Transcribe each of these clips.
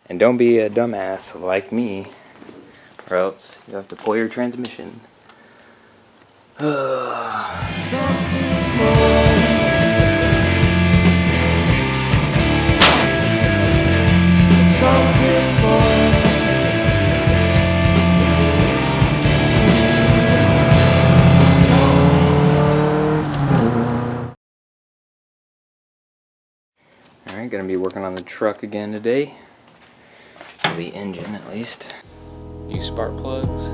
And don't be a dumbass like me, or else you have to pull your transmission. Alright, gonna be working on the truck again today. Or the engine at least. New spark plugs, a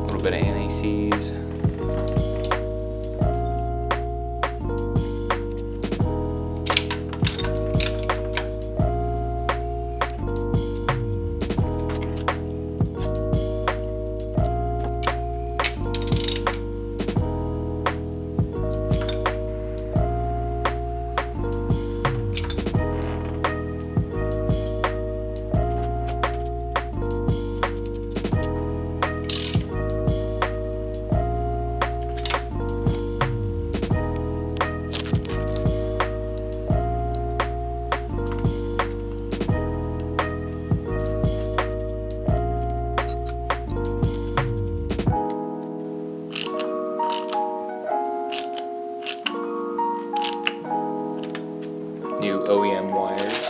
little bit of anti-seize. New OEM wires.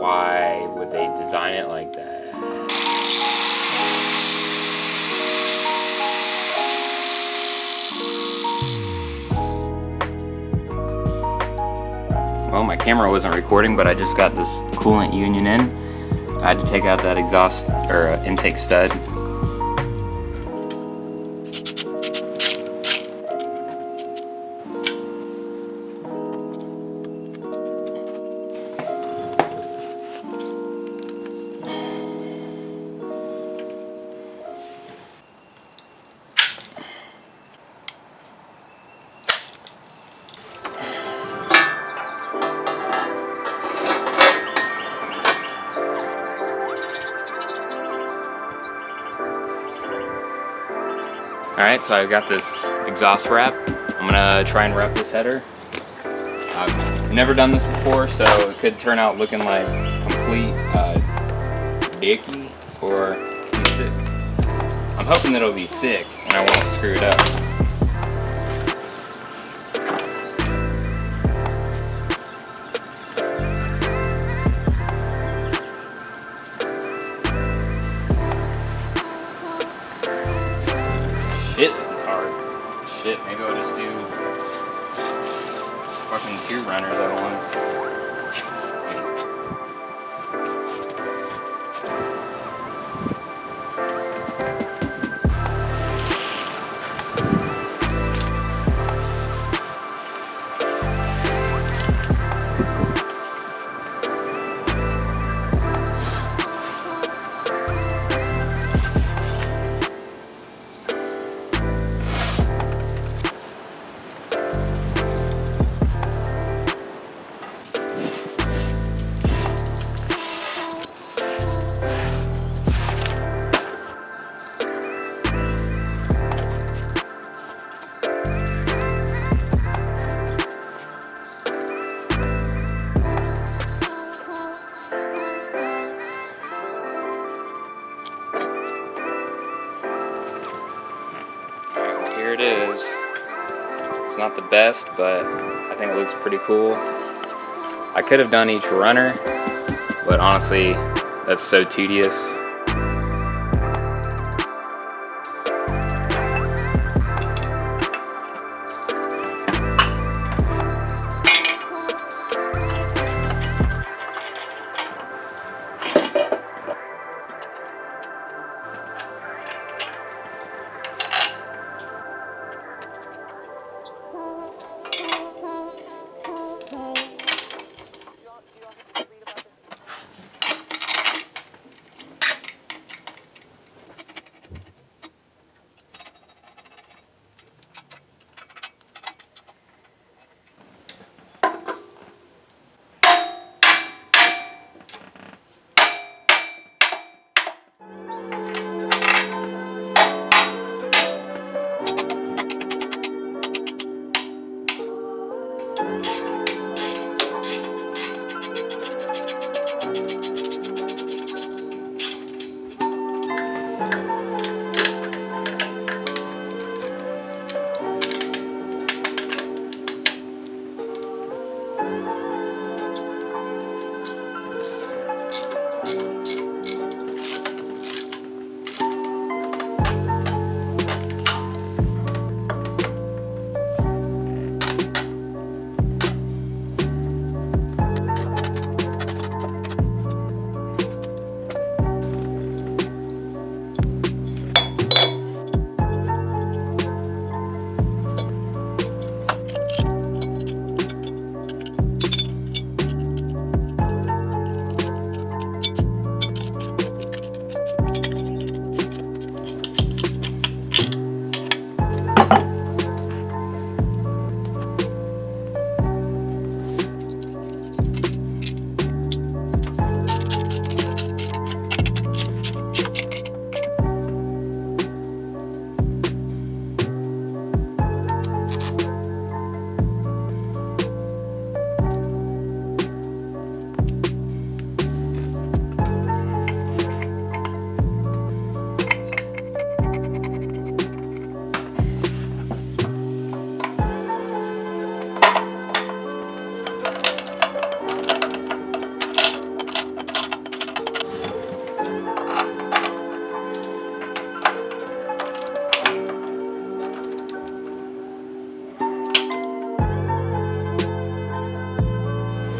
Why would they design it like that? Well, my camera wasn't recording, but I just got this coolant union in. I had to take out that exhaust or intake stud. Alright, so I've got this exhaust wrap. I'm gonna try and wrap this header. I've never done this before, so it could turn out looking like complete dicky or be sick. I'm hoping that it'll be sick and I won't screw it up. Shit, this is hard. Shit, maybe I'll just do fucking 2-runners at once. Here it is. It's not the best, but I think it looks pretty cool. I could have done each runner, but honestly, That's so tedious.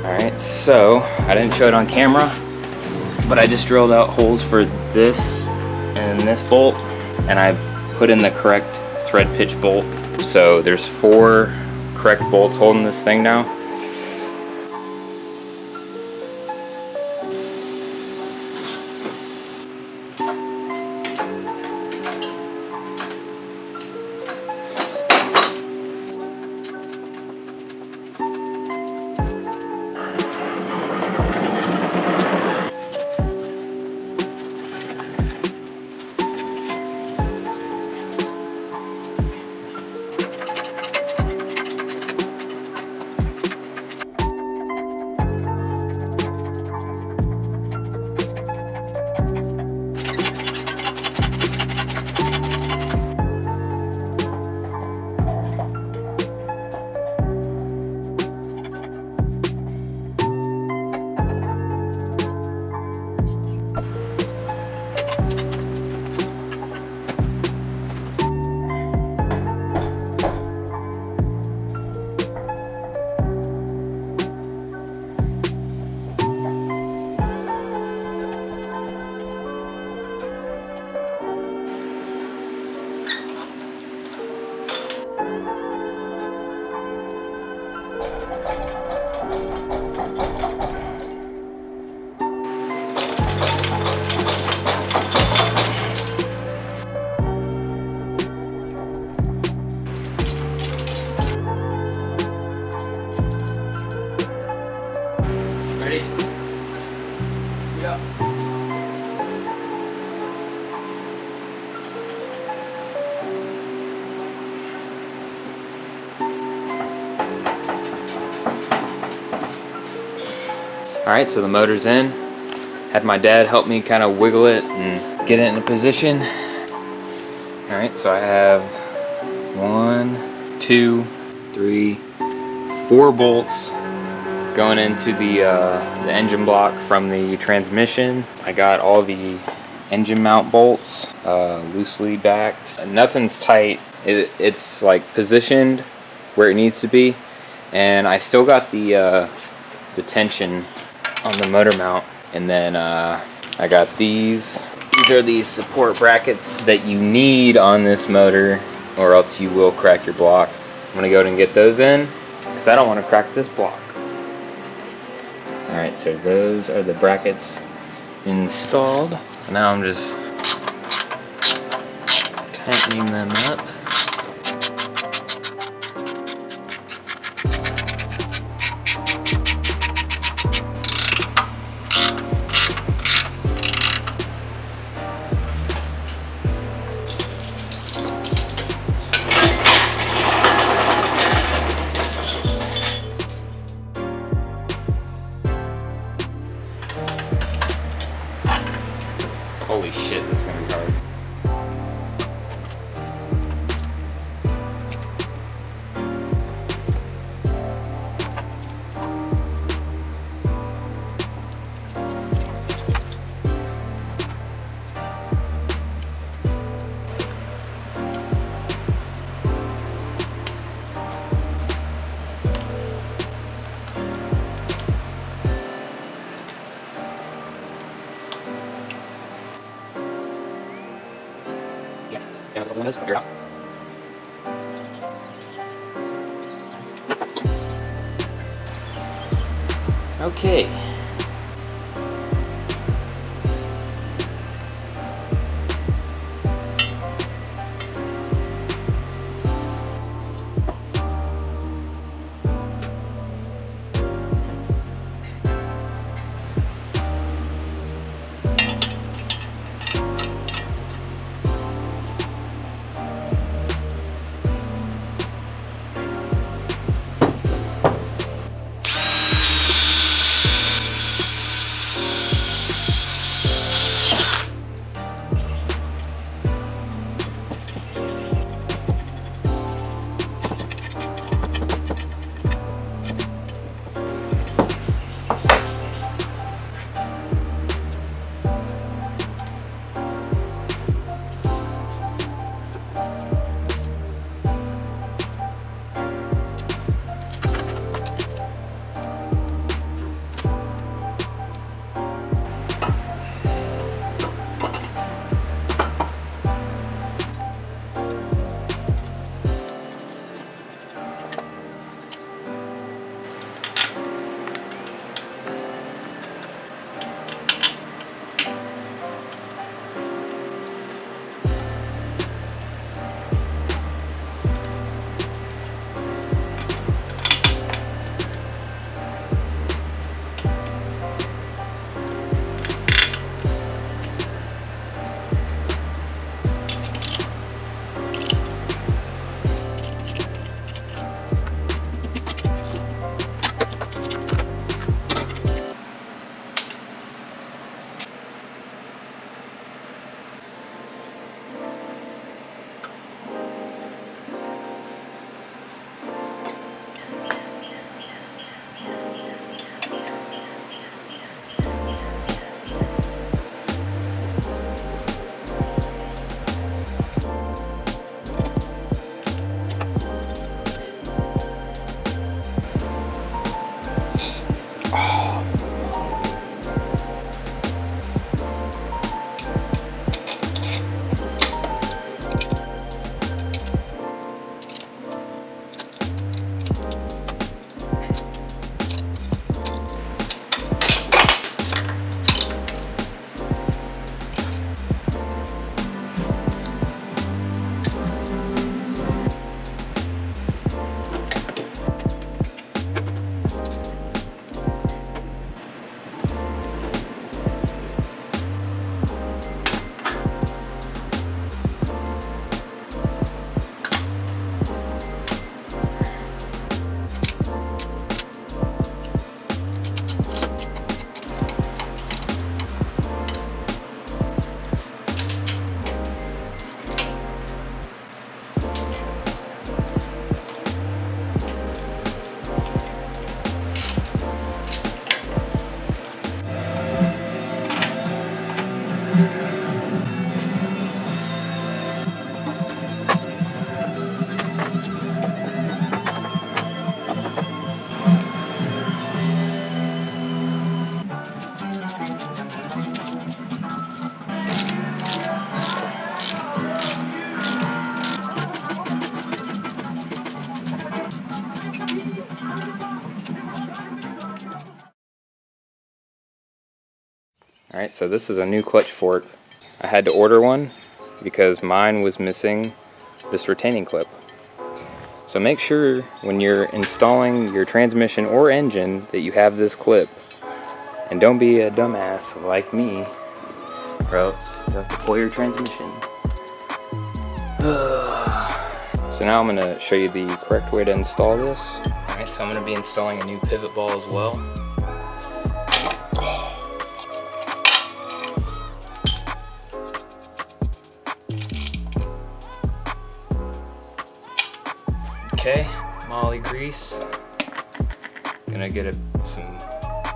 Alright, so I didn't show it on camera, but I just drilled out holes for this and this bolt, and I put in the correct thread pitch bolt. So there's 4 correct bolts holding this thing now. Ready? Yeah. Alright, so the motor's in. Had my dad help me kind of wiggle it and get it in a position. Alright, so I have 1, 2, 3, 4 bolts Going into the engine block from the transmission, I got all the engine mount bolts loosely backed. Nothing's tight. It's like positioned where it needs to be, and I still got the tension on the motor mount. And then I got these. These are the support brackets that you need on this motor, or else you will crack your block. I'm gonna go ahead and get those in, because I don't want to crack this block. Alright, so those are the brackets installed. So now I'm just tightening them up. Holy shit, this is gonna be hard. Yeah, that's one is figure out. Okay. Alright, so this is a new clutch fork. I had to order one because mine was missing this retaining clip. So make sure when you're installing your transmission or engine that you have this clip. And don't be a dumbass like me, or else you have to pull your transmission. So now I'm going to show you the correct way to install this. Alright, so I'm going to be installing a new pivot ball as well. Okay, moly grease. Gonna get some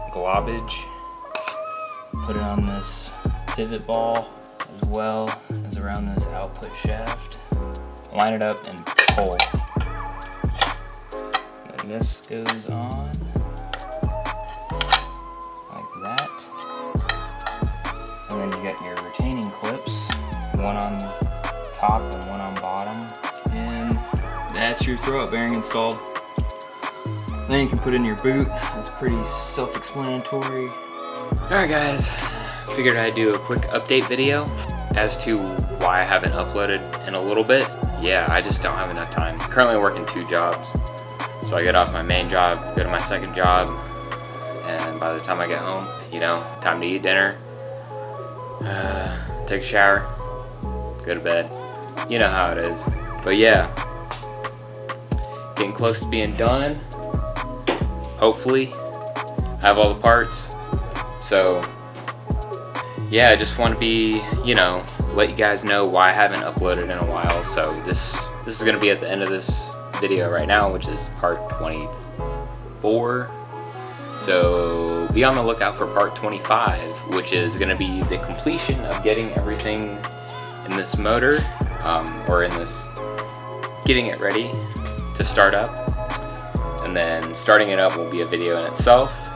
globage. Put it on this pivot ball as well as around this output shaft. Line it up and pull. And this goes on like that. And then you got your retaining clips, one on top and one on bottom. And that's your throwout bearing installed. Then you can put in your boot. That's pretty self-explanatory. Alright guys, figured I'd do a quick update video as to why I haven't uploaded in a little bit. Yeah, I just don't have enough time. Currently working 2 jobs. So I get off my main job, go to my second job, and by the time I get home, you know, time to eat dinner, take a shower, go to bed. You know how it is. But yeah, getting close to being done. Hopefully, I have all the parts. So yeah, I just want to be, you know, let you guys know why I haven't uploaded in a while. So this is going to be at the end of this video right now, which is part 24. So be on the lookout for part 25, which is going to be the completion of getting everything in this motor, or in this, getting it ready to start up. And then starting it up will be a video in itself.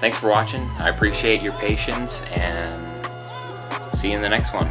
Thanks for watching. I appreciate your patience, and see you in the next one.